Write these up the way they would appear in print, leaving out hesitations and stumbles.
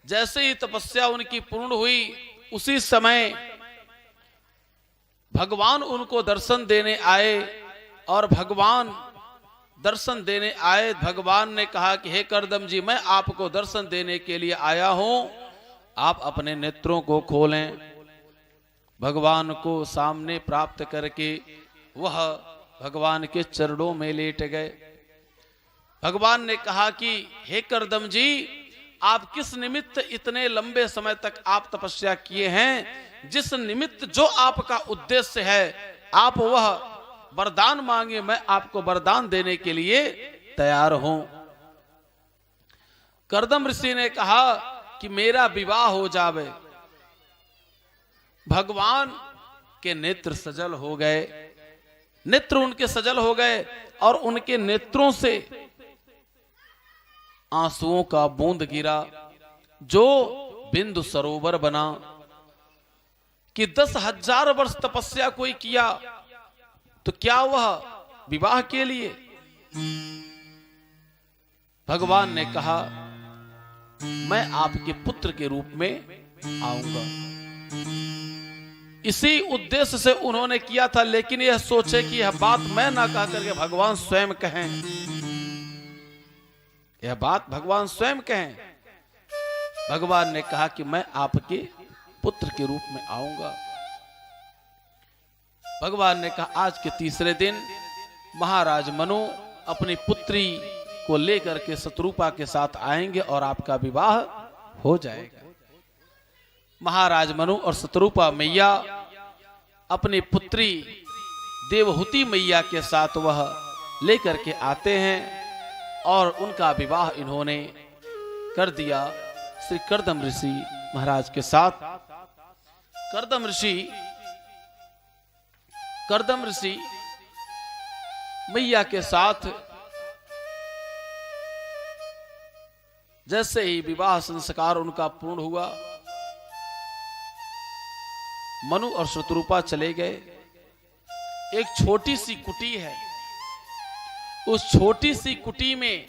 जैसे ही तपस्या उनकी पूर्ण हुई उसी समय भगवान उनको दर्शन देने आए। और भगवान दर्शन देने आए, भगवान ने कहा कि हे कर्दम जी, मैं आपको दर्शन देने के लिए आया हूं, आप अपने नेत्रों को खोलें। भगवान को सामने प्राप्त करके वह भगवान के चरणों में लेट गए। भगवान ने कहा कि हे कर्दम जी, आप किस निमित्त इतने लंबे समय तक आप तपस्या किए हैं, जिस निमित्त जो आपका उद्देश्य है आप वह वरदान मांगे, मैं आपको वरदान देने के लिए तैयार हूं। कर्दम ऋषि ने कहा कि मेरा विवाह हो जावे। भगवान के नेत्र सजल हो गए, नेत्र उनके सजल हो गए और उनके नेत्रों से आंसुओं का बूंद गिरा, जो बिंदु सरोवर बना। कि 10,000 वर्ष तपस्या कोई किया तो क्या वह विवाह के लिए? भगवान ने कहा मैं आपके पुत्र के रूप में आऊंगा। इसी उद्देश्य से उन्होंने किया था, लेकिन यह सोचे कि यह बात मैं ना कह करके भगवान स्वयं कहें, यह बात भगवान स्वयं कहें। भगवान ने कहा कि मैं आपके पुत्र के रूप में आऊंगा। भगवान ने कहा आज के तीसरे दिन महाराज मनु अपनी पुत्री को लेकर के शत्रुपा के साथ आएंगे और आपका विवाह हो जाएगा। महाराज मनु और शत्रुपा मैया अपनी पुत्री देवहूति मैया के साथ वह लेकर के आते हैं और उनका विवाह इन्होंने कर दिया श्री कर्दम ऋषि महाराज के साथ। कर्दम ऋषि मैया के साथ जैसे ही विवाह संस्कार उनका पूर्ण हुआ, मनु और शत्रुपा चले गए। एक छोटी सी कुटी है, उस छोटी सी कुटी में,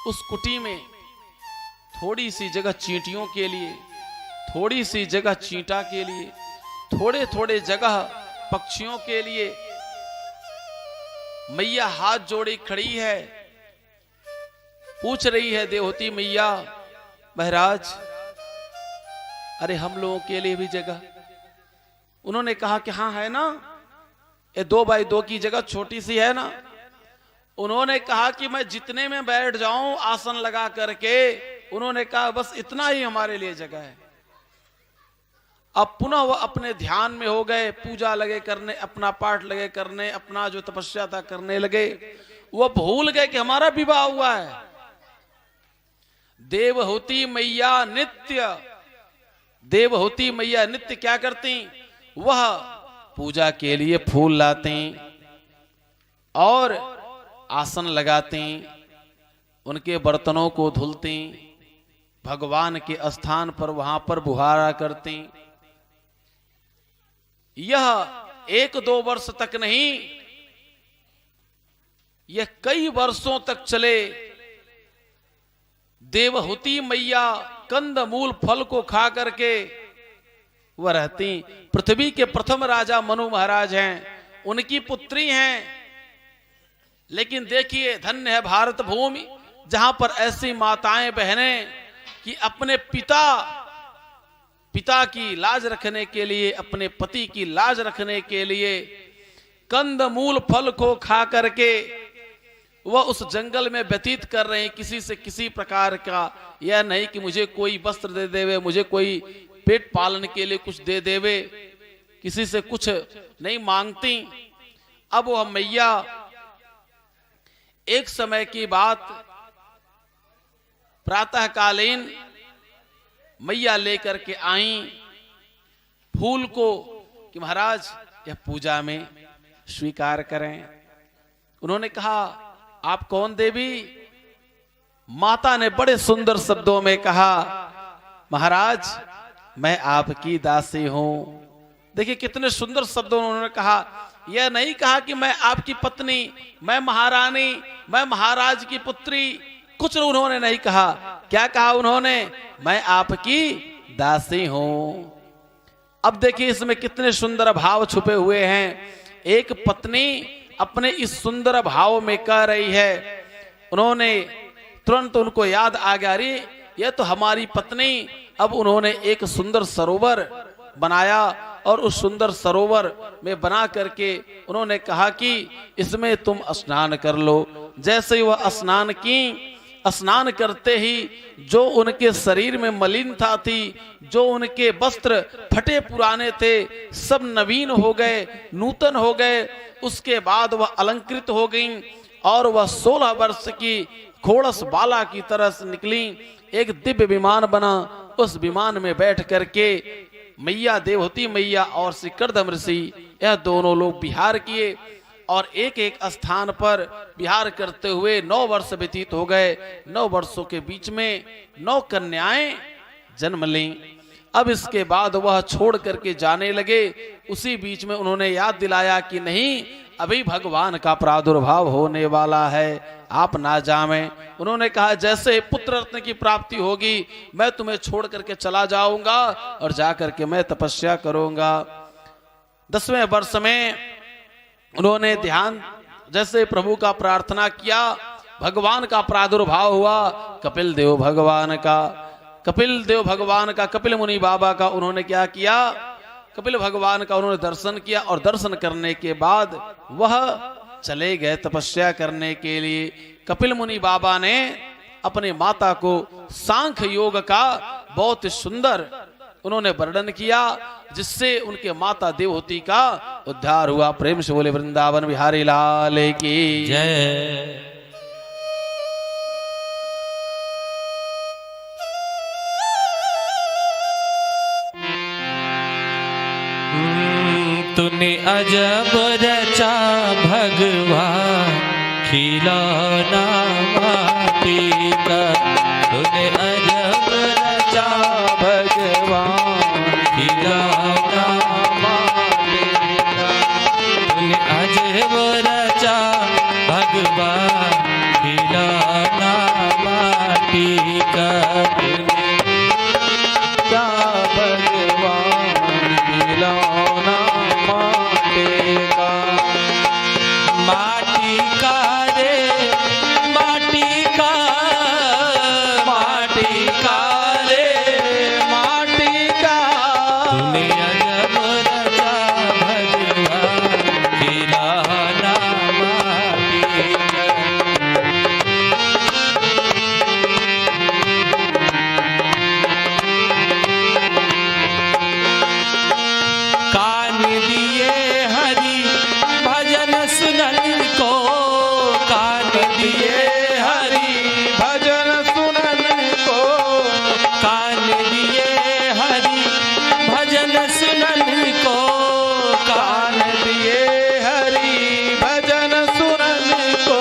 उस कुटी में थोड़ी सी जगह चींटियों के लिए, थोड़ी सी जगह चींटा के लिए, थोड़े थोड़े जगह पक्षियों के लिए मैया हाथ जोड़ी खड़ी है। पूछ रही है देवहूति मैया, महाराज अरे हम लोगों के लिए भी जगह? उन्होंने कहा कि हाँ है ना, ये 2 बाई 2 की जगह छोटी सी है ना। उन्होंने कहा कि मैं जितने में बैठ जाऊं आसन लगा करके। उन्होंने कहा बस इतना ही हमारे लिए जगह है। अब पुनः वह अपने ध्यान में हो गए, पूजा लगे करने, अपना पाठ लगे करने, अपना जो तपस्या था करने लगे। वह भूल गए कि हमारा विवाह हुआ है। देवहूति मैया नित्य क्या करती? वह पूजा के लिए फूल लाती और आसन लगाती, उनके बर्तनों को धुलती, भगवान के स्थान पर वहां पर बुहारा करती। यह 1-2 वर्ष तक नहीं, यह कई वर्षों तक चले। देवहूति मैया कंद मूल फल को खा करके वह रहती। पृथ्वी के प्रथम राजा मनु महाराज हैं, उनकी पुत्री हैं। लेकिन देखिए धन्य है भारत भूमि, जहां पर ऐसी माताएं बहनें कि अपने पिता की लाज रखने के लिए, अपने पति की लाज रखने के लिए कंद मूल फल को खा करके वह उस जंगल में व्यतीत कर रहे हैं। किसी से किसी प्रकार का यह नहीं कि मुझे कोई वस्त्र दे देवे, मुझे कोई पेट पालन के लिए कुछ दे देवे, किसी से कुछ नहीं मांगती। अब वह मैया एक समय की बात, प्रातःकालीन मैया लेकर के आई फूल को कि महाराज यह पूजा में स्वीकार करें। उन्होंने कहा आप कौन देवी? माता ने बड़े सुंदर शब्दों में कहा महाराज मैं आपकी दासी हूं। देखिए कितने सुंदर शब्दों में उन्होंने कहा। यह नहीं कहा कि मैं आपकी पत्नी, मैं महारानी, मैं महाराज की पुत्री, कुछ उन्होंने नहीं कहा। क्या कहा उन्होंने, मैं आपकी दासी हूं। अब देखिए इसमें कितने सुंदर भाव छुपे हुए हैं। एक पत्नी अपने इस सुंदर भाव में कह रही है, उन्होंने तुरंत उनको याद आ गया, अरे यह तो हमारी पत्नी। अब उन्होंने एक सुंदर सरोवर बनाया और उस सुंदर सरोवर में बना करके उन्होंने कहा कि इसमें तुम स्नान कर लो। जैसे ही वह स्नान की, स्नान करते ही जो उनके शरीर में मलिनता थी, जो उनके वस्त्र फटे पुराने थे, सब नवीन हो गए, नूतन हो गए। उसके बाद वह अलंकृत हो गईं और वह 16 वर्ष की खोड़स बाला की तरह से निकली। एक दिव्य विमान बना, उस विमान में बैठ करके मैया देवहूति मैया और श्री कर्दम ऋषि यह दोनों लोग विहार किए और एक एक स्थान पर विहार करते हुए 9 वर्ष व्यतीत हो गए। 9 वर्षों के बीच में 9 कन्याएं जन्म लीं। अब इसके बाद वह छोड़ करके जाने लगे। उसी बीच में उन्होंने याद दिलाया कि नहीं, अभी भगवान का प्रादुर्भाव होने वाला है, आप ना जावें। उन्होंने कहा जैसे पुत्र रत्न की प्राप्ति होगी मैं तुम्हें छोड़ करके चला जाऊंगा और जाकर के मैं तपस्या करूंगा। 10वें वर्ष में उन्होंने ध्यान जैसे प्रभु का प्रार्थना किया, भगवान का प्रादुर्भाव हुआ। कपिल देव भगवान का कपिल मुनि बाबा का उन्होंने क्या किया, कपिल भगवान का उन्होंने दर्शन किया और दर्शन करने के बाद वह चले गए तपस्या करने के लिए। कपिल मुनि बाबा ने अपने माता को सांख्य योग का बहुत सुंदर उन्होंने वर्णन किया, जिससे उनके माता देवहूति का उद्धार हुआ। प्रेम से बोले वृंदावन बिहारी लाल की जय। तूने अजब रचा भगवान खिलौना माटी का, तूने अजब रचा भगवान खिलौना माटी का, तूने अजब रचा भगवान खिलौना माटी का, तूने भगवान खिलौना माटी का रे माटी का, माटी का रे माटी का, तूने अजब रचा भगवान खिलौना माटी का। कान दिए हरि भजन सुनन को, कान दिए हरि भजन सुनन को, कान दिए हरि भजन सुनन को, कान दिए हरि भजन सुनन को,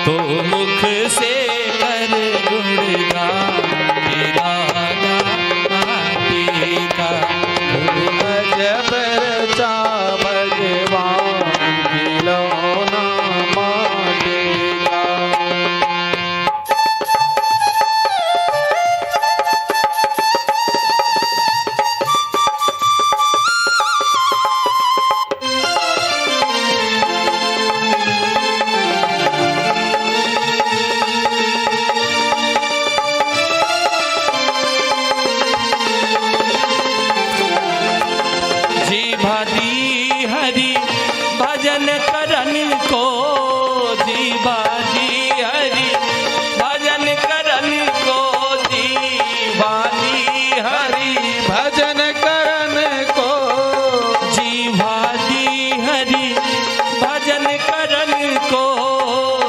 तो मुख से कर गुणगान खिलौना माटी का, अजब रचा भगवान खिलौना माटी का। भजन करन को, जीवाजी हरि भजन करन को, जीवाजी हरि भजन करन को, जीवाजी हरि भजन करन को,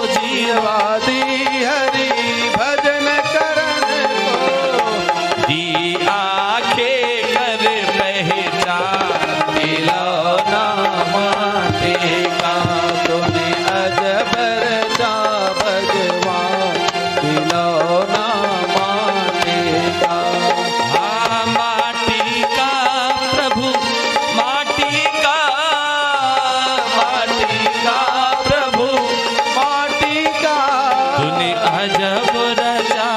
जीवाजी हरि भजन करन को, दी आखे कर पहचान खिलौना माटी का, तूने अजब रचा भगवान खिलौना माटी का। हाँ माटी का प्रभु माटी का, माटी का प्रभु माटी का, तूने अजब रचा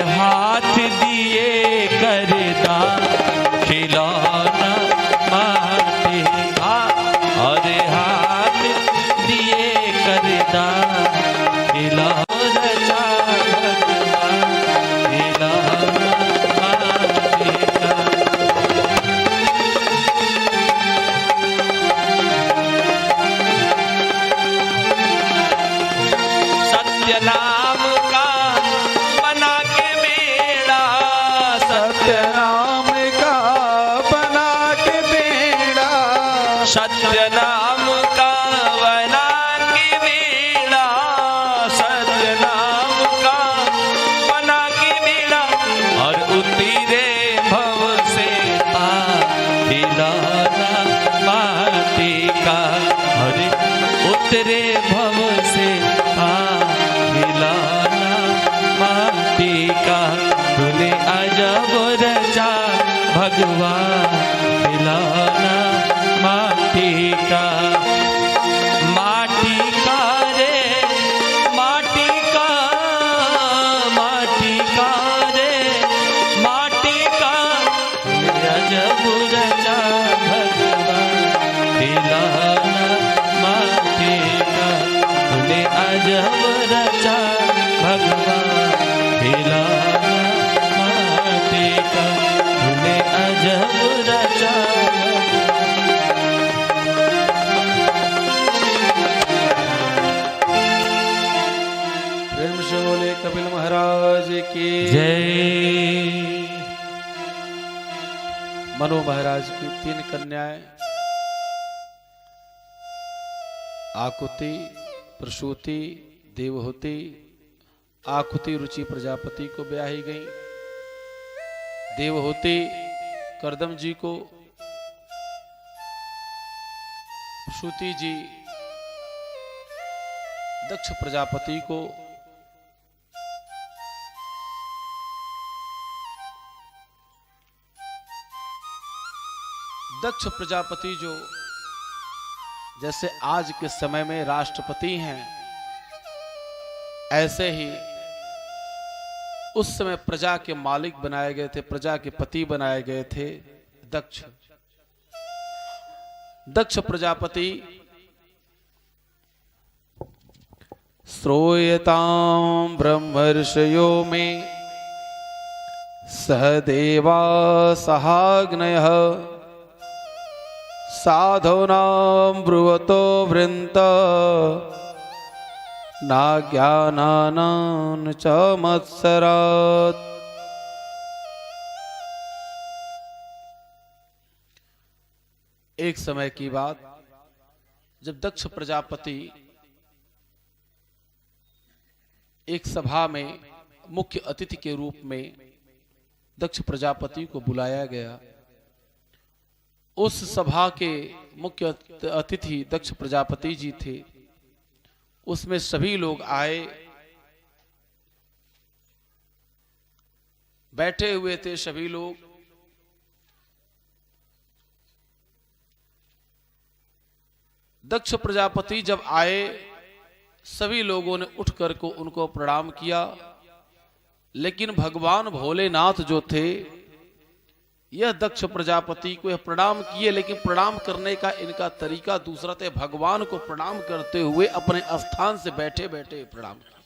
हाथ दिए करदा खिलौना माटी का, अरे हाथ दिए करदा खिलौना चा भगवान खिलौना माटी का। सत्य नाम का बना के बेड़ा, सत्य नाम का बना के बेड़ा, सत्य नाम का बना के बेड़ा, सत्य नाम का बना के बेड़ा, और उतरे भव से खिलौना माटी का, अरे उतरे भव से खिलौना माटी का, तूने अजब रचा भगवान खिलौना माटी का। माटी का रे माटी का, माटी का रे माटी का, तूने अजब रचा भगवान खिलौना माटी का, तूने अजब रचा भगवान खिलौना माटी का, तूने अजब रचा। प्रेम से बोले कपिल महाराज की जय। मनु महाराज की 3 कन्याएं आकुति, प्रसूति, देवहूति। आकुति रुचि प्रजापति को ब्याही गई, देवहूति करदम जी को, प्रसूति जी दक्ष प्रजापति को, दक्ष प्रजापति जो जैसे आज के समय में राष्ट्रपति हैं, ऐसे ही उस समय प्रजा के मालिक बनाए गए थे, प्रजा के पति बनाए गए थे दक्ष। दक्ष प्रजापति श्रूयतां ब्रह्मर्षयो में सहदेवा सहाग्नयः साधूनां ब्रुवतो वृन्त नाज्ञानानां च मत्सरात्। एक समय की बात, जब दक्ष प्रजापति एक सभा में मुख्य अतिथि के रूप में दक्ष प्रजापति को बुलाया गया। उस सभा के मुख्य अतिथि दक्ष प्रजापति जी थे। उसमें सभी लोग आए, बैठे हुए थे सभी लोग। दक्ष प्रजापति जब आए, सभी लोगों ने उठ करके उनको प्रणाम किया, लेकिन भगवान भोलेनाथ जो थे, यह दक्ष प्रजापति को यह प्रणाम किए, लेकिन प्रणाम करने का इनका तरीका दूसरा था। भगवान को प्रणाम करते हुए अपने स्थान से बैठे बैठे प्रणाम किया।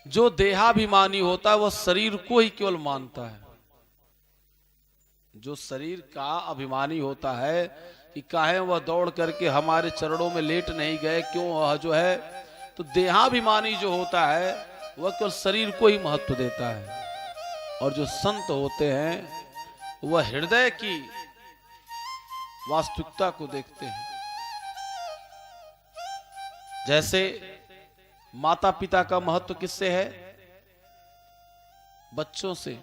जो देहाभिमानी होता है वह शरीर को ही केवल मानता है। जो शरीर का अभिमानी होता है कि काहे वह दौड़ करके हमारे चरणों में लेट नहीं गए, क्यों वह जो है, तो देहाभिमानी जो होता है वह केवल शरीर को ही महत्व देता है। और जो संत होते हैं वह हृदय की वास्तविकता को देखते हैं। जैसे माता पिता का महत्व किससे है? बच्चों से।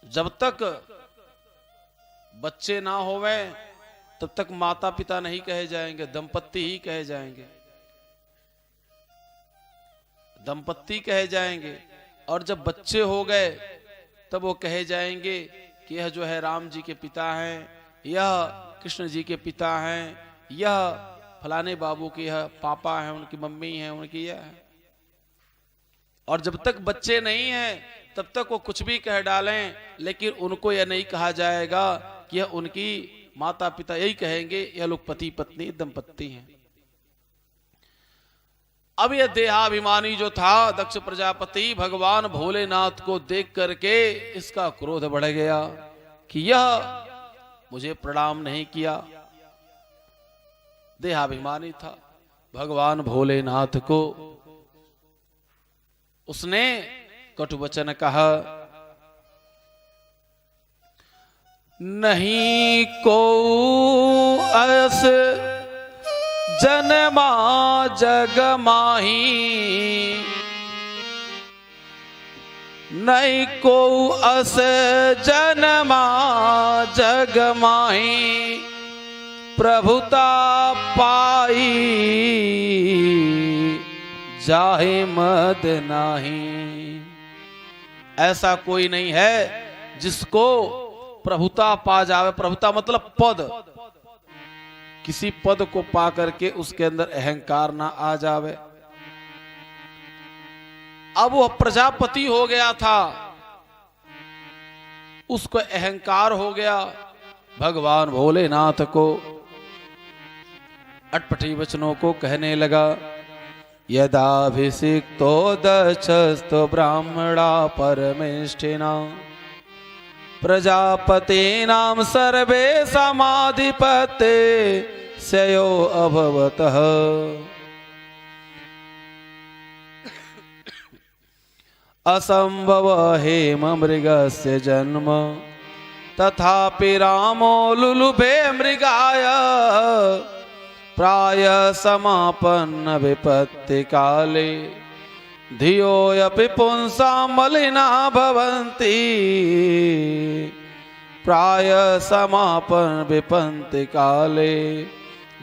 जब तक बच्चे ना होवे तब तक माता पिता नहीं कहे जाएंगे, दंपत्ति ही कहे जाएंगे, दंपत्ति कहे जाएंगे। और जब बच्चे हो गए तब वो कहे जाएंगे कि यह जो है राम जी के पिता हैं, यह कृष्ण जी के पिता हैं, यह फलाने बाबू की है, पापा है, उनकी मम्मी है, उनकी यह है। और जब तक बच्चे नहीं हैं तब तक वो कुछ भी कह डालें, लेकिन उनको यह नहीं कहा जाएगा कि यह उनकी माता पिता, यही कहेंगे यह लोग पति पत्नी दंपत्ति हैं। अब यह देहाभिमानी जो था दक्ष प्रजापति, भगवान भोलेनाथ को देख करके इसका क्रोध बढ़ गया कि यह मुझे प्रणाम नहीं किया। देहाभिमानी था। भगवान भोलेनाथ को उसने कटु वचन कहा, नहीं को अस जनमा जग माही, नहीं को अस जनमा जग माही, प्रभुता पाई जाहे मद नाही। ऐसा कोई नहीं है जिसको प्रभुता पा जावे। प्रभुता मतलब पद, किसी पद को पा करके उसके अंदर अहंकार ना आ जावे। अब वह प्रजापति हो गया था, उसको अहंकार हो गया। भगवान भोलेनाथ को अटपटी वचनों को कहने लगा, यदाभिषिक्तो दक्षस्तो ब्राह्मणा परमेष्ठिना, प्रजापतीनां सर्वे समाधिपते स्यो अभवतः। असंभव हेम मृगस्य जन्म, तथापि रामो लुलुभे मृगाय, प्राय समापन्न विपत्ति काले, धियोऽपि पुंसां मलिना भवन्ति, प्राय समापन्न विपत्ति काले,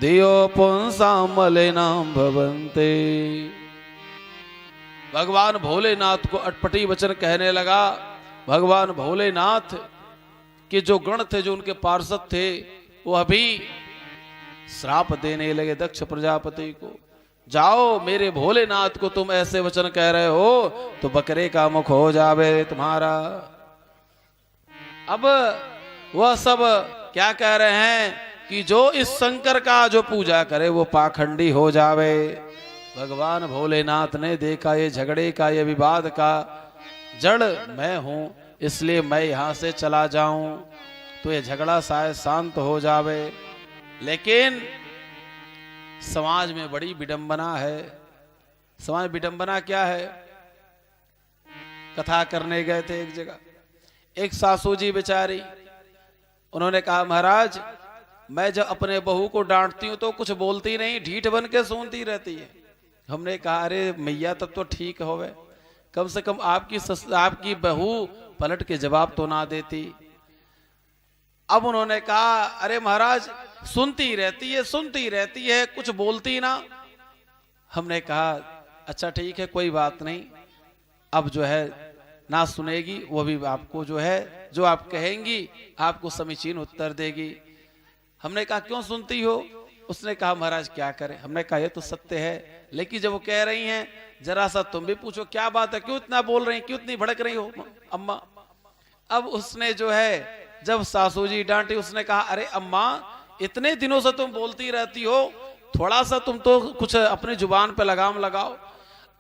धियो पुंसां मलिना भवन्ति। भगवान भोलेनाथ को अटपटी वचन कहने लगा। भगवान भोलेनाथ के जो गण थे, जो उनके पार्षद थे, वो अभी श्राप देने लगे दक्ष प्रजापति को, जाओ मेरे भोलेनाथ को तुम ऐसे वचन कह रहे हो तो बकरे का मुख हो जावे तुम्हारा। अब वह सब क्या कह रहे हैं कि जो इस शंकर का जो पूजा करे वो पाखंडी हो जावे। भगवान भोलेनाथ ने देखा ये झगड़े का, ये विवाद का जड़ मैं हूं, इसलिए मैं यहां से चला जाऊं तो ये झगड़ा शायद शांत हो जावे। लेकिन समाज में बड़ी विडंबना है। समाज विडंबना क्या है? कथा करने गए थे एक जगह, एक सासू जी बेचारी, उन्होंने कहा महाराज मैं जब अपने बहू को डांटती हूं तो कुछ बोलती नहीं, ढीठ बन के सुनती रहती है। हमने कहा अरे मैया तब तो ठीक होवे, कम से कम आपकी बहू पलट के जवाब तो ना देती। अब उन्होंने कहा अरे महाराज सुनती रहती है कुछ बोलती ना। हमने कहा अच्छा ठीक है कोई बात नहीं, अब जो है ना सुनेगी, वो भी आपको जो है जो आप कहेंगी आपको समीचीन उत्तर देगी। हमने कहा क्यों सुनती हो? उसने कहा महाराज क्या करें। हमने कहा ये तो सत्य है, लेकिन जब वो कह रही हैं जरा सा तुम भी पूछो क्या बात है, क्यों इतना बोल रही, क्यों इतनी भड़क रही हो अम्मा। अब उसने जो है जब सासू जी डांटी, उसने कहा अरे अम्मा इतने दिनों से तुम बोलती रहती हो, थोड़ा सा तुम तो कुछ अपनी जुबान पे लगाम लगाओ।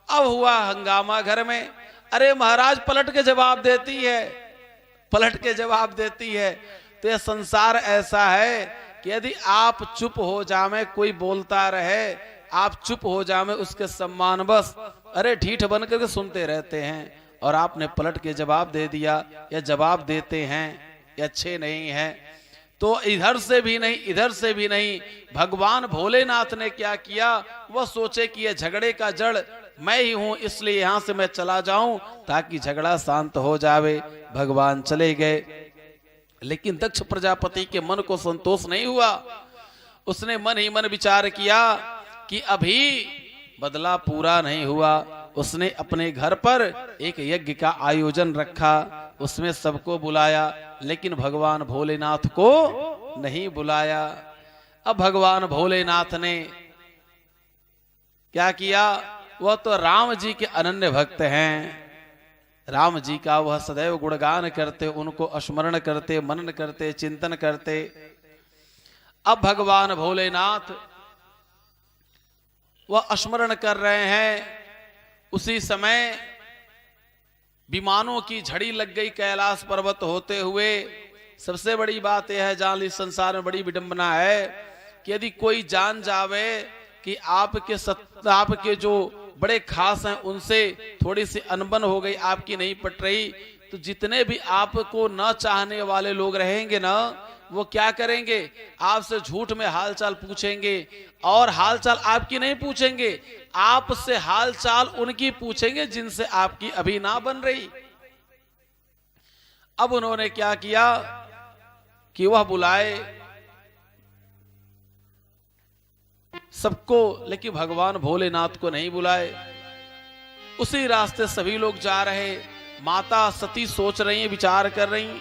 अब हुआ हंगामा घर में। अरे महाराज पलट के जवाब देती है। तो यह संसार ऐसा है कि यदि आप चुप हो जावे, कोई बोलता रहे, आप चुप हो जावे उसके सम्मान बस अरे ढीठ बन करके सुनते रहते हैं, और आपने पलट के जवाब दे दिया या जवाब देते हैं ये अच्छे नहीं है। तो इधर से भी नहीं भगवान भोलेनाथ ने क्या किया, वह सोचे कि यह झगड़े का जड़ मैं ही हूं, इसलिए यहां से मैं चला जाऊं ताकि झगड़ा शांत हो जावे। भगवान चले गए, लेकिन दक्ष प्रजापति के मन को संतोष नहीं हुआ। उसने मन ही मन विचार किया कि अभी बदला पूरा नहीं हुआ। उसने अपने घर पर एक यज्ञ का आयोजन रखा, उसमें सबको बुलाया, लेकिन भगवान भोलेनाथ को नहीं बुलाया। अब भगवान भोलेनाथ ने क्या किया, वह तो राम जी के अनन्य भक्त हैं। राम जी का वह सदैव गुणगान करते, उनको स्मरण करते, मनन करते, चिंतन करते। अब भगवान भोलेनाथ वह स्मरण कर रहे हैं। उसी समय विमानों की झड़ी लग गई कैलाश पर्वत होते हुए। सबसे बड़ी बात यह है, जान ली संसार में बड़ी विडंबना है कि यदि कोई जान जावे कि आपके जो बड़े खास हैं उनसे थोड़ी सी अनबन हो गई, आपकी नहीं पट रही, तो जितने भी आपको न चाहने वाले लोग रहेंगे ना, वो क्या करेंगे, आपसे झूठ में हालचाल पूछेंगे। और हालचाल आपकी नहीं पूछेंगे, आपसे हालचाल उनकी पूछेंगे जिनसे आपकी अभी ना बन रही। अब उन्होंने क्या किया कि वह बुलाए सबको, लेकिन भगवान भोलेनाथ को नहीं बुलाए। उसी रास्ते सभी लोग जा रहे। माता सती सोच रही हैं, विचार कर रही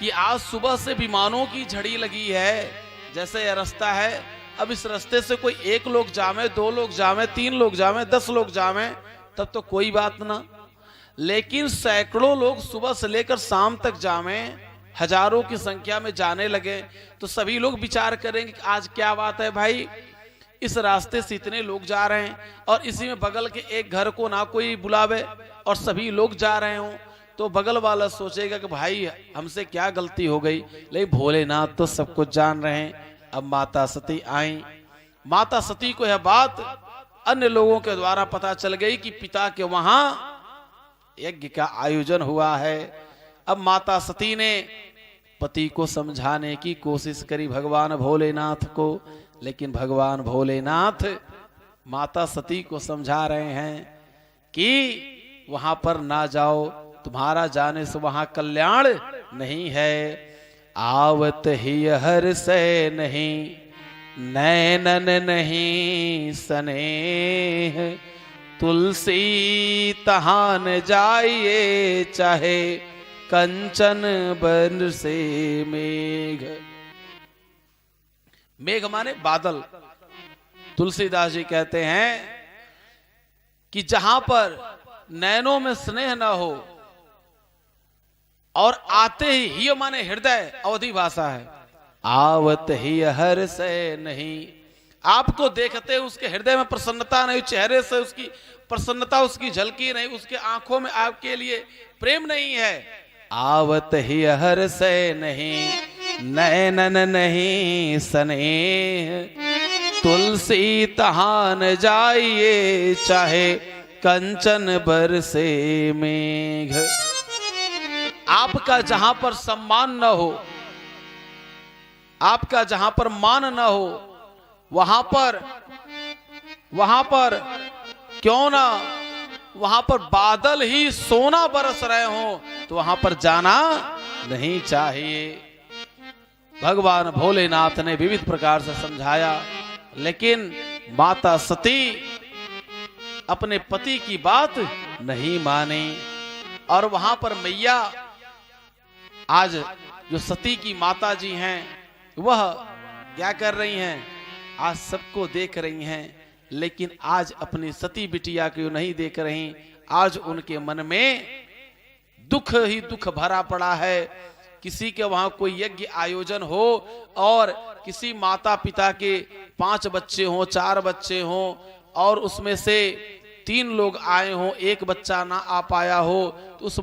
कि आज सुबह से विमानों की झड़ी लगी है, जैसे यह रास्ता है, अब इस रास्ते से कोई एक लोग जावे, दो लोग जावे, तीन लोग जावे, 10 लोग जावे, तब तो कोई बात ना। लेकिन सैकड़ों लोग सुबह से लेकर शाम तक जावे, हजारों की संख्या में जाने लगे, तो सभी लोग विचार करेंगे कि आज क्या बात है भाई, इस रास्ते से इतने लोग जा रहे हैं और इसी में बगल के एक घर को ना कोई बुलावे और सभी लोग जा रहे हों, तो बगल वाला सोचेगा कि भाई हमसे क्या गलती हो गई। लेकिन भोलेनाथ तो सब कुछ जान रहे हैं। अब माता सती आई। माता सती को यह बात अन्य लोगों के द्वारा पता चल गई कि पिता के वहां यज्ञ का आयोजन हुआ है। अब माता सती ने पति को समझाने की कोशिश करी, भगवान भोलेनाथ को, लेकिन भगवान भोलेनाथ माता सती को समझा रहे हैं कि वहां पर ना जाओ, तुम्हारा जाने से वहां कल्याण नहीं है। आवत ही हर से नहीं, नैनन नहीं स्नेह, तुलसी तहान जाइए चाहे कंचन बन से मेघ। मेघ माने बादल। तुलसीदास जी कहते हैं कि जहां पर नैनों में स्नेह न हो और आते ही माने हृदय, अवधि भाषा है, आवत ही हर से नहीं, आपको देखते उसके हृदय में प्रसन्नता नहीं, चेहरे से उसकी प्रसन्नता उसकी झलकी नहीं, उसके आंखों में आपके लिए प्रेम नहीं है। आवत ही हर से नहीं, नैनन नहीं स्नेह, तुलसी तहान जाइए चाहे कंचन बरसे मेघ। आपका जहां पर सम्मान न हो, आपका जहां पर मान न हो, वहां पर क्यों ना वहां पर बादल ही सोना बरस रहे हो, तो वहां पर जाना नहीं चाहिए। भगवान भोलेनाथ ने विविध प्रकार से समझाया, लेकिन माता सती अपने पति की बात नहीं मानी। और वहां पर मैया, आज जो सती की माता जी हैं, वह क्या कर रही हैं, आज सबको देख रही हैं, लेकिन आज अपनी सती बिटिया को नहीं देख रही। आज उनके मन में दुख ही दुख भरा पड़ा है। किसी के वहां कोई यज्ञ आयोजन हो और किसी माता पिता के 5 बच्चे हों, 4 बच्चे हों, और उसमें से 3 लोग आए हों, एक बच्चा ना आ पाया हो, तो उस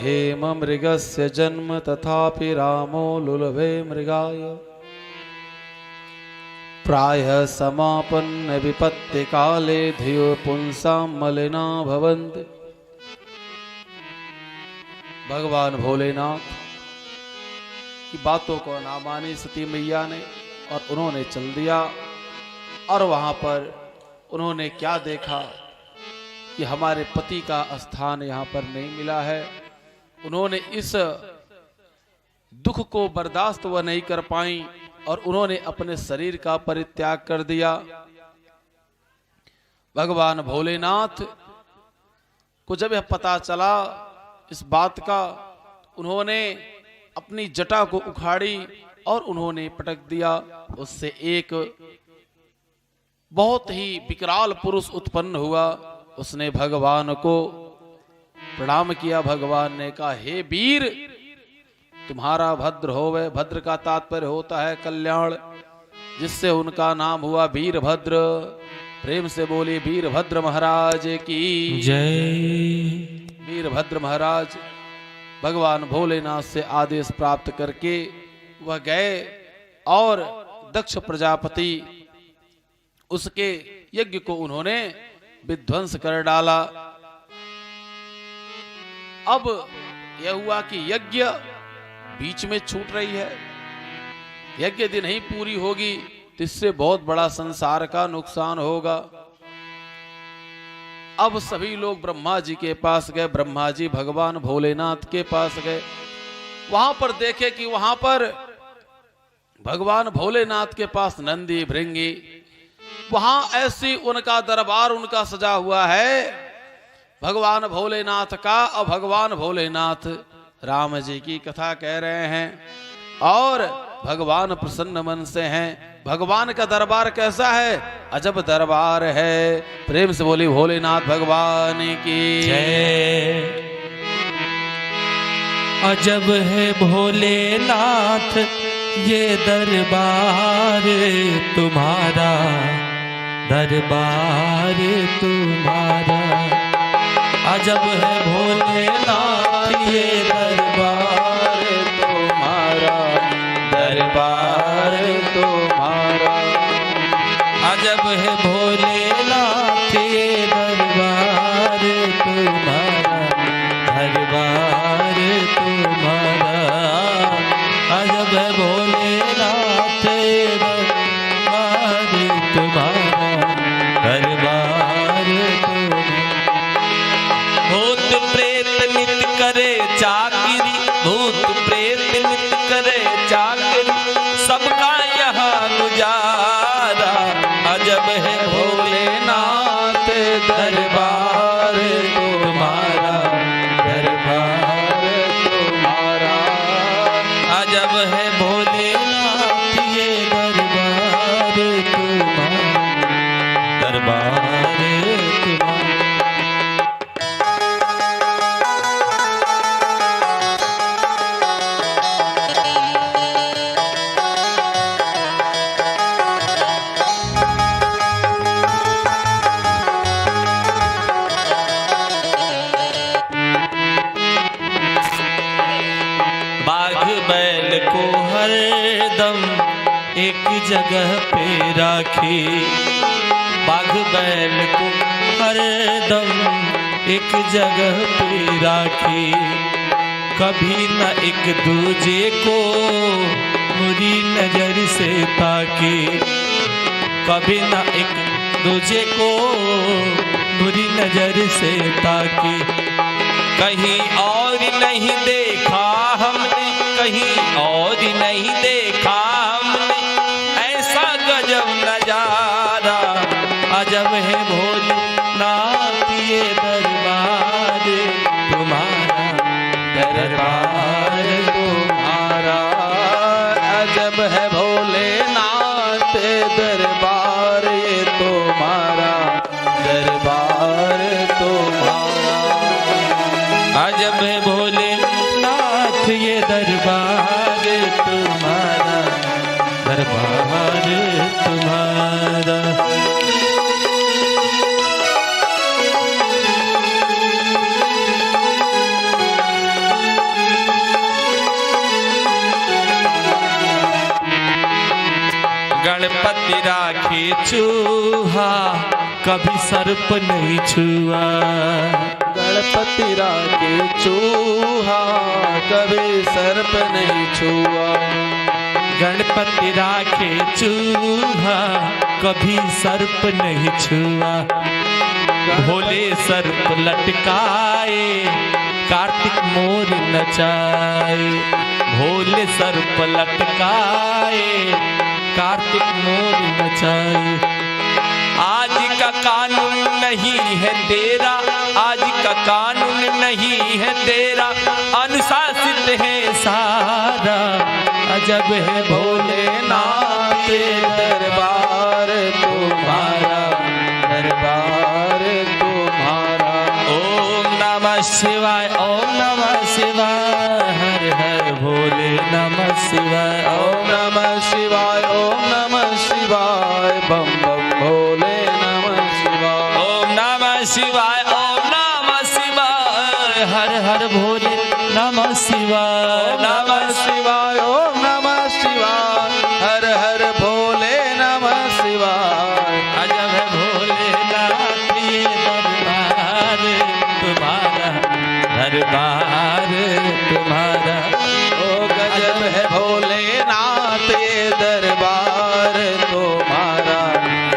हेम मृगस्य जन्म तथापि रामो लुलभे मृगाय, प्रायः समापन्न विपत्ति काले धियो पुंसां मलिना भवन्ति। भगवान भोलेनाथ की बातों को ना मानी सती मैया ने, और उन्होंने चल दिया। और वहां पर उन्होंने क्या देखा कि हमारे पति का स्थान यहां पर नहीं मिला है। उन्होंने इस दुख को बर्दाश्त वह नहीं कर पाई और उन्होंने अपने शरीर का परित्याग कर दिया। भगवान भोलेनाथ को जब यह पता चला इस बात का, उन्होंने अपनी जटा को उखाड़ी और उन्होंने पटक दिया। उससे एक बहुत ही विकराल पुरुष उत्पन्न हुआ। उसने भगवान को प्रणाम किया। भगवान ने कहा, हे वीर, तुम्हारा भद्र होवे। भद्र का तात्पर्य होता है कल्याण, जिससे उनका नाम हुआ वीरभद्र। प्रेम से बोले वीरभद्र महाराज की जय। वीरभद्र महाराज भगवान भोलेनाथ से आदेश प्राप्त करके वह गए और दक्ष प्रजापति उसके यज्ञ को उन्होंने विध्वंस कर डाला। अब यह हुआ कि यज्ञ बीच में छूट रही है। यज्ञ यदि नहीं पूरी होगी तो इससे बहुत बड़ा संसार का नुकसान होगा। अब सभी लोग ब्रह्मा जी के पास गए। ब्रह्मा जी भगवान भोलेनाथ के पास गए। वहां पर देखे कि वहां पर भगवान भोलेनाथ के पास नंदी भृंगी, वहां ऐसी उनका दरबार उनका सजा हुआ है भगवान भोलेनाथ का। और भगवान भोलेनाथ राम जी की कथा कह रहे हैं और भगवान प्रसन्न मन से हैं। भगवान का दरबार कैसा है? अजब दरबार है। प्रेम से बोली भोलेनाथ भगवान की जय। अजब है भोलेनाथ ये दरबार तुम्हारा, दरबार तुम्हारा। अजब है भोलेनाथ ये दरबार तुम्हारा, दरबार तुम्हारा। अजब है भोलेनाथ ये दरबार तुम्हारा, दरबार तुम्हारा। अजब है भोलेनाथ ये दरबार तुम्हारा, दरबार तुम्हारा। भूत प्रेत नित करे चाकिरी, भूत प्रेत नित करे चाकिरी, सबका यहाँ गुजारा। अजब है भोलेनाथ दरबार तुम्हारा, दरबार तुम्हारा। अजब है भोलेनाथ ये दरबार तुम्हारा, दरबार तुम्हारा। बैल को हरदम एक जगह पे राखी, बाघ बैल को हरदम एक जगह पे राखी। कभी न एक दूजे को बुरी नजर से ताकी, कभी न एक दूजे को बुरी नजर से ताकी। कहीं और नहीं देखा हमने, कहीं और नहीं देखा हमने ऐसा गजब नजारा। अजब है भोलेनाथ ये दरबार तुम्हारा, दरबार तुम्हारा। अजब है भोलेनाथ दरबार ये तुम्हारा, दरबार तुम्हारा। अजब है भोलेनाथ ये दरबार तुम्हारा, दरबार तुम्हारा। गणपति राखे चूहा, कभी सर्प नहीं छुआ। गणपति राखे चूहा, कभी सर्प नहीं छुआ। गणपति राखे चूहा, कभी सर्प नहीं छुआ। भोले सर्प लटकाए, कार्तिक मोर नचाए। भोले सर्प लटकाए, कार्तिक मोर नचाए। आज का कानून नहीं है तेरा, आज का कानून नहीं है तेरा। अनुशासित है सारा, अजब है भोलेनाथ दरबार तुम्हारा, दरबार तुम्हारा। ओम नमः शिवाय, ओम नमः शिवाय, हर हर भोले नमः शिवाय, ओम नमः शिवाय, ओम नमः शिवाय, बम बम भोले नमः शिवाय। ओम नमः शिवाय, ओम नमः शिवाय, हर हर भोले नमः शिवाय, नमः शिवाय, ओम नमः शिवाय, हर हर भोले नमः शिवाय। अजब है भोलेनाथ ये दरबार तुम्हारा, दरबार तुम्हारा। ओ गजब है भोलेनाथ ये दरबार तुम्हारा,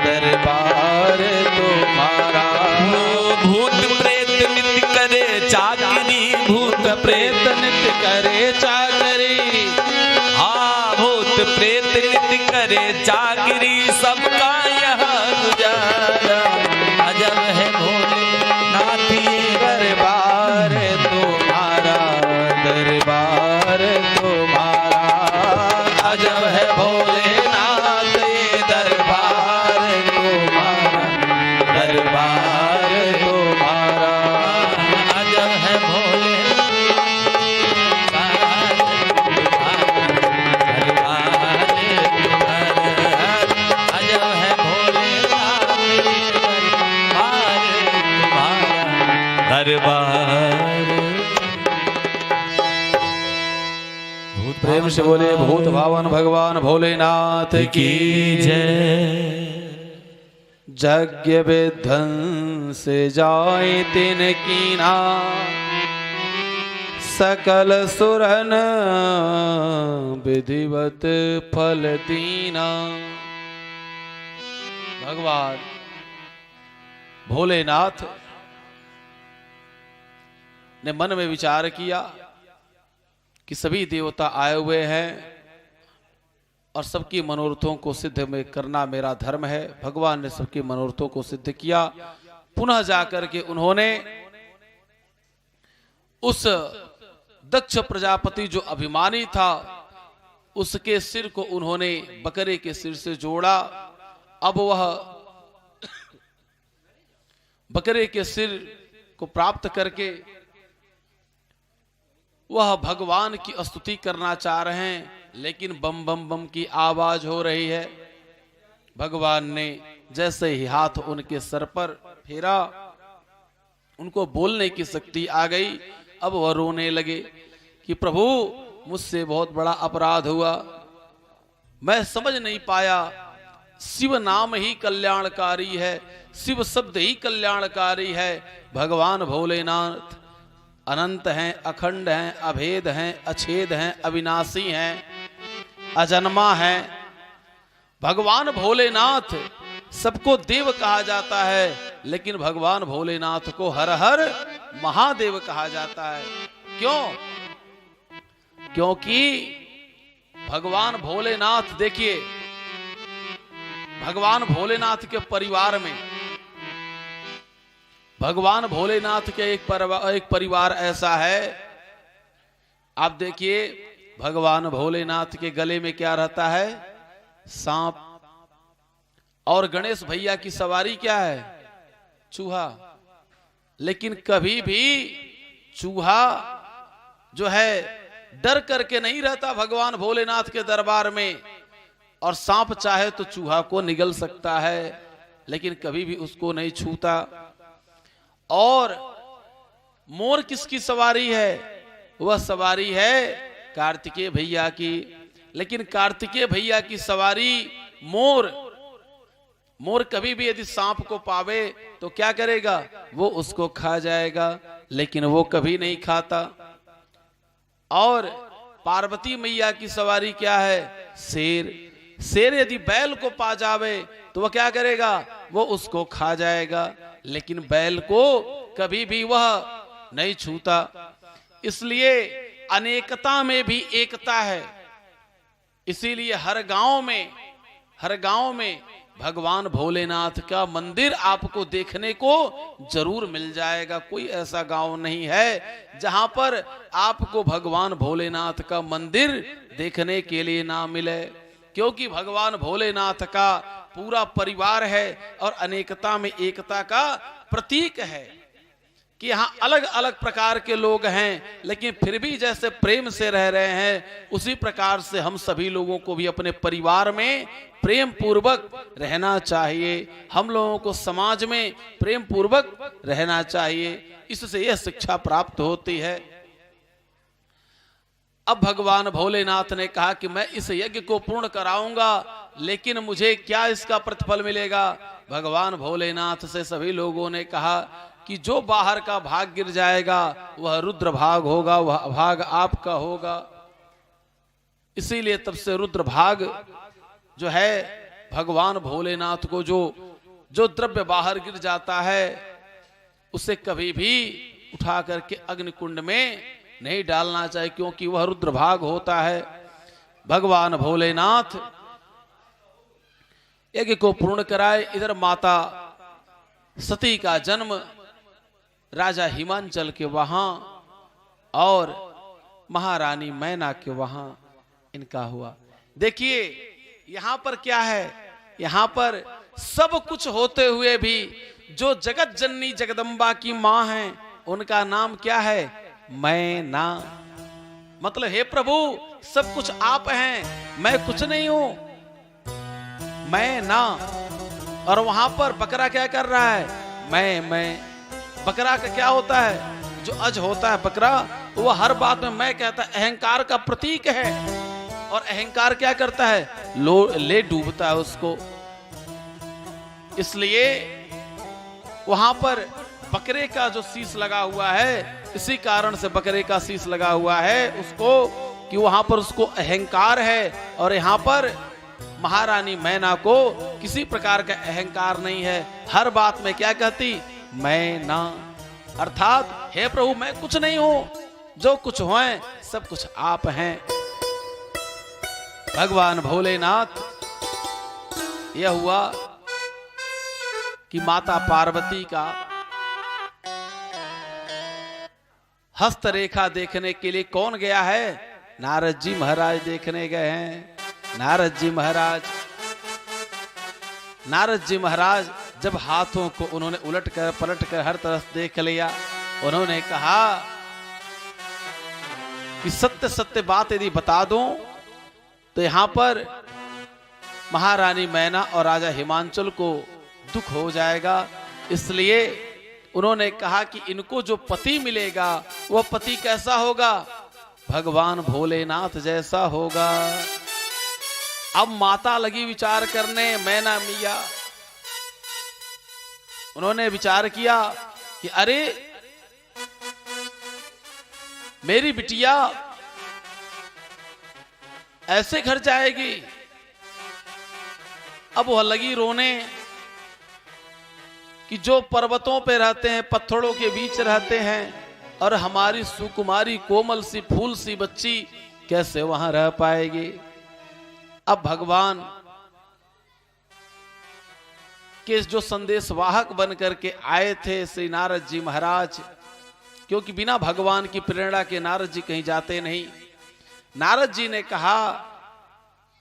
दरबार तुम्हारा। ओ भूत प्रेत नित्य करे चाकरी, भूत प्रेत नित्य करे चाकरी, हाँ भूत प्रेत नित्य करे चाकरी, सबका यहाँ गुजारा। अजब है भोलेनाथ ये दरबार तुम्हारा, दरबार तुम्हारा। अजब है भोलेनाथ ये दरबार तुम्हारा, दरबार तुम्हारा। अजब है भोले अजब है भोले दरबार। प्रेम से बोले भूत भावन भगवान भोलेनाथ की जय। यज्ञ विध्वंस जाए तिन कीना, सकल सुरन विधिवत फल दीना। भगवान भोलेनाथ ने मन में विचार किया कि सभी देवता आए हुए हैं और सबकी मनोरथों को सिद्ध में करना मेरा धर्म है। भगवान ने सबके मनोरथों को सिद्ध किया। पुनः जाकर के उन्होंने उस दक्ष प्रजापति जो अभिमानी था उसके सिर को उन्होंने बकरे के सिर से जोड़ा। अब वह बकरे के सिर को प्राप्त करके वह भगवान की स्तुति करना चाह रहे हैं, लेकिन बम बम बम की आवाज हो रही है। भगवान ने जैसे ही हाथ उनके सर पर फेरा, उनको बोलने की शक्ति आ गई। अब वह रोने लगे कि प्रभु मुझसे बहुत बड़ा अपराध हुआ, मैं समझ नहीं पाया। शिव नाम ही कल्याणकारी है, शिव शब्द ही कल्याणकारी है। भगवान भोलेनाथ अनंत हैं, अखंड हैं, अभेद हैं, अछेद हैं, अविनाशी हैं, अजन्मा हैं। भगवान भोलेनाथ सबको देव कहा जाता है, लेकिन भगवान भोलेनाथ को हर हर महादेव कहा जाता है। क्यों? क्योंकि भगवान भोलेनाथ, देखिए भगवान भोलेनाथ के परिवार में, भगवान भोलेनाथ के एक परिवार ऐसा है। आप देखिए भगवान भोलेनाथ के गले में क्या रहता है? सांप। और गणेश भैया की सवारी क्या है? चूहा। लेकिन कभी भी चूहा जो है डर करके नहीं रहता भगवान भोलेनाथ के दरबार में। और सांप चाहे तो चूहा को निगल सकता है, लेकिन कभी भी उसको नहीं छूता। और मोर किसकी सवारी है? वह सवारी है कार्तिकेय भैया की। लेकिन कार्तिकेय भैया की सवारी मोर। मोर कभी भी यदि सांप को पावे तो क्या करेगा? वो उसको खा जाएगा, लेकिन वो कभी नहीं खाता। और पार्वती मैया की सवारी क्या है? शेर। शेर यदि बैल को पा जावे तो वह क्या करेगा? वो उसको खा जाएगा, लेकिन बैल को कभी भी वह नहीं छूता। इसलिए अनेकता में भी एकता है। इसीलिए हर गांव में भगवान भोलेनाथ का मंदिर आपको देखने को जरूर मिल जाएगा। कोई ऐसा गांव नहीं है जहां पर आपको भगवान भोलेनाथ का मंदिर देखने के लिए ना मिले, क्योंकि भगवान भोलेनाथ का पूरा परिवार है और अनेकता में एकता का प्रतीक है कि यहाँ अलग अलग प्रकार के लोग हैं, लेकिन फिर भी जैसे प्रेम से रह रहे हैं उसी प्रकार से हम सभी लोगों को भी अपने परिवार में प्रेम पूर्वक रहना चाहिए। हम लोगों को समाज में प्रेम पूर्वक रहना चाहिए, इससे यह शिक्षा प्राप्त होती है। अब भगवान भोलेनाथ ने कहा कि मैं इस यज्ञ को पूर्ण कराऊंगा, लेकिन मुझे क्या इसका प्रतिफल मिलेगा? भगवान भोलेनाथ से सभी लोगों ने कहा कि जो बाहर का भाग गिर जाएगा वह रुद्र भाग होगा, वह भाग आपका होगा। इसीलिए तब से रुद्र भाग जो है भगवान भोलेनाथ को जो द्रव्य बाहर गिर जाता है उसे कभी भी उठा करके अग्निकुंड में नहीं डालना चाहिए, क्योंकि वह रुद्र भाग होता है। भगवान भोलेनाथ यज्ञ को पूर्ण कराए। इधर माता सती का जन्म राजा हिमांचल के वहां और महारानी मैना के वहां इनका हुआ। देखिए यहां पर क्या है, यहां पर सब कुछ होते हुए भी जो जगत जननी जगदम्बा की मां है उनका नाम क्या है? मैना। मतलब हे प्रभु सब कुछ आप हैं, मैं कुछ नहीं हूं, मैं ना। और वहां पर बकरा क्या कर रहा है? मैं। बकरा का क्या होता है? जो अज होता है बकरा, वो हर बात में मैं कहता है, अहंकार का प्रतीक है। और अहंकार क्या करता है? ले डूबता है उसको। इसलिए वहां पर बकरे का जो शीश लगा हुआ है, इसी कारण से बकरे का शीश लगा हुआ है उसको, कि वहां पर उसको अहंकार है। और यहां पर महारानी मैना को किसी प्रकार का अहंकार नहीं है। हर बात में क्या कहती? मैं ना। अर्थात हे प्रभु मैं कुछ नहीं हूं, जो कुछ हैं सब कुछ आप हैं। भगवान भोलेनाथ यह हुआ कि माता पार्वती का हस्तरेखा देखने के लिए कौन गया है? नारद जी महाराज देखने गए हैं। नारद जी महाराज जब हाथों को उन्होंने उलट कर पलट कर हर तरफ देख लिया, उन्होंने कहा कि सत्य सत्य बात यदि बता दूं तो यहां पर महारानी मैना और राजा हिमांचल को दुख हो जाएगा। इसलिए उन्होंने कहा कि इनको जो पति मिलेगा वह पति कैसा होगा? भगवान भोलेनाथ जैसा होगा। अब माता लगी विचार करने, मैना मिया उन्होंने विचार किया कि अरे मेरी बिटिया ऐसे घर जाएगी। अब वह लगी रोने कि जो पर्वतों पे रहते हैं, पत्थरों के बीच रहते हैं, और हमारी सुकुमारी कोमल सी फूल सी बच्ची कैसे वहां रह पाएगी। अब भगवान के जो संदेशवाहक बन करके आए थे श्री नारद जी महाराज, क्योंकि बिना भगवान की प्रेरणा के नारद जी कहीं जाते नहीं। नारद जी ने कहा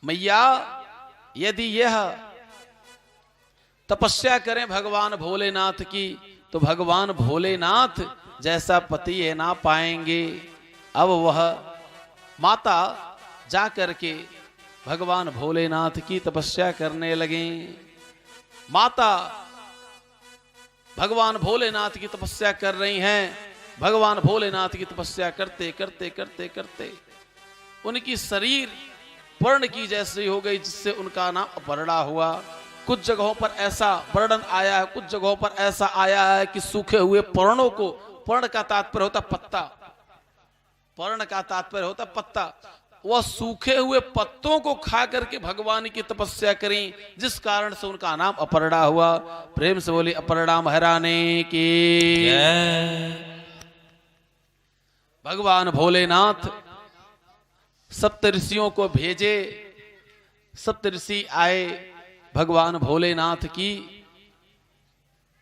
मैया यदि यह तपस्या करें भगवान भोलेनाथ की तो भगवान भोलेनाथ जैसा पति है ना पाएंगे। अब वह माता जा करके भगवान भोलेनाथ की तपस्या करने लगे। माता भगवान भोलेनाथ की तपस्या कर रही हैं। भगवान भोलेनाथ की तपस्या करते करते करते करते उनकी शरीर पर्ण की जैसी हो गई, जिससे उनका नाम अपर्णा हुआ। कुछ जगहों पर ऐसा वर्णन आया है, कुछ जगहों पर ऐसा आया है कि सूखे हुए पर्णों को, पर्ण का तात्पर्य होता पत्ता, पर्ण का तात्पर्य होता पत्ता, वह सूखे हुए पत्तों को खा करके भगवान की तपस्या करी, जिस कारण से उनका नाम अपर्णा हुआ। प्रेम से बोली अपर्णा महारानी की। भगवान भोलेनाथ सप्त ऋषियों को भेजे, सप्त ऋषि आए, भगवान भोलेनाथ की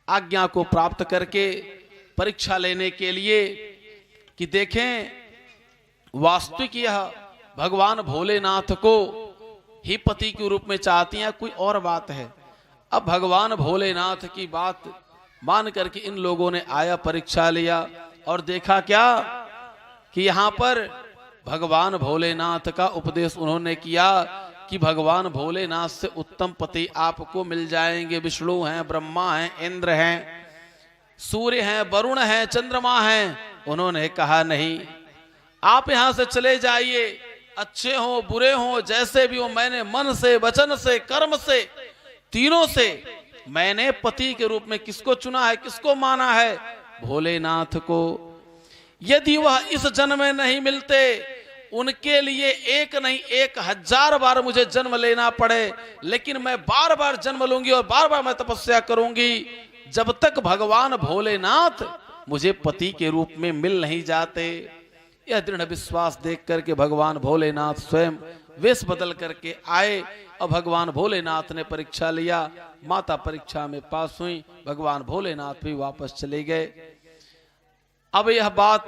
आज्ञा को प्राप्त करके परीक्षा लेने के लिए कि देखें वास्तविक यह भगवान भोलेनाथ को ही पति के रूप में चाहती हैं, कोई और बात है। अब भगवान भोलेनाथ की बात मान करके इन लोगों ने आया, परीक्षा लिया और देखा क्या कि यहां पर भगवान भोलेनाथ का उपदेश उन्होंने किया कि भगवान भोलेनाथ से उत्तम पति आपको मिल जाएंगे। विष्णु हैं, ब्रह्मा हैं, इंद्र हैं, सूर्य हैं, वरुण हैं, चंद्रमा हैं। उन्होंने कहा नहीं, आप यहां से चले जाइए, अच्छे हो बुरे हो जैसे भी हो, मैंने मन से, वचन से, कर्म से, तीनों से मैंने पति के रूप में किसको चुना है, किसको माना है? भोलेनाथ को। यदि वह इस जन्म में नहीं मिलते, उनके लिए एक नहीं 1000 बार मुझे जन्म लेना पड़े, लेकिन मैं बार बार जन्म लूंगी और बार बार मैं तपस्या करूंगी जब तक भगवान भोलेनाथ मुझे पति के रूप में मिल नहीं जाते। यह दृढ़ विश्वास देख करके भगवान भोलेनाथ स्वयं वेश बदल करके आए और भगवान भोलेनाथ ने परीक्षा लिया। माता परीक्षा में पास हुई, भगवान भोलेनाथ भी वापस चले गए। अब यह बात